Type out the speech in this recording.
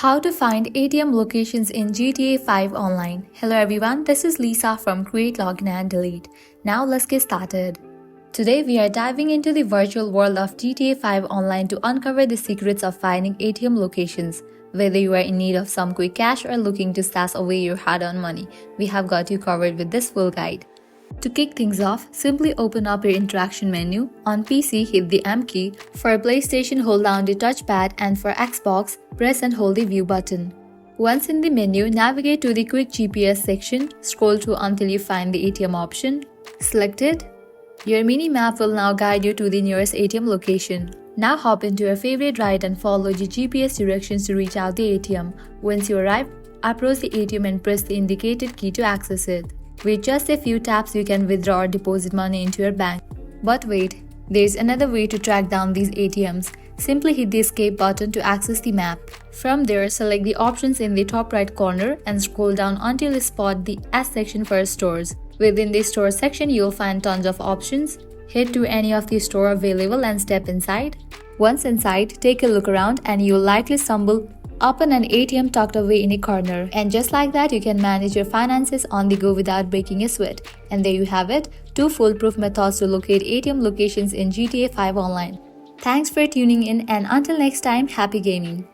How to find ATM locations in GTA 5 online. Hello everyone, this is Lisa from Create, Login and Delete. Now let's get started. Today we are diving into the virtual world of GTA 5 online to uncover the secrets of finding ATM locations. Whether you are in need of some quick cash or looking to stash away your hard-earned money, we have got you covered with this full guide. To kick things off, simply open up your interaction menu. On PC, hit the M key. For PlayStation, hold down the touchpad, and for Xbox, press and hold the view button. Once in the menu, navigate to the quick GPS section, scroll through until you find the ATM option. Select it. Your mini map will now guide you to the nearest ATM location. Now hop into your favorite ride and follow the GPS directions to reach out the ATM. Once you arrive, approach the ATM and press the indicated key to access it. With just a few taps, you can withdraw or deposit money into your bank. But wait, there's another way to track down these ATMs. Simply hit the escape button to access the map. From there, select the options in the top right corner and scroll down until you spot the S section for stores. Within the store section, you'll find tons of options. Head to any of the store available and step inside. Once inside, take a look around and you'll likely stumble upon an ATM tucked away in a corner. And just like that, you can manage your finances on the go without breaking a sweat. And there you have it, 2 foolproof methods to locate ATM locations in GTA 5 online. Thanks for tuning in, and until next time, happy gaming.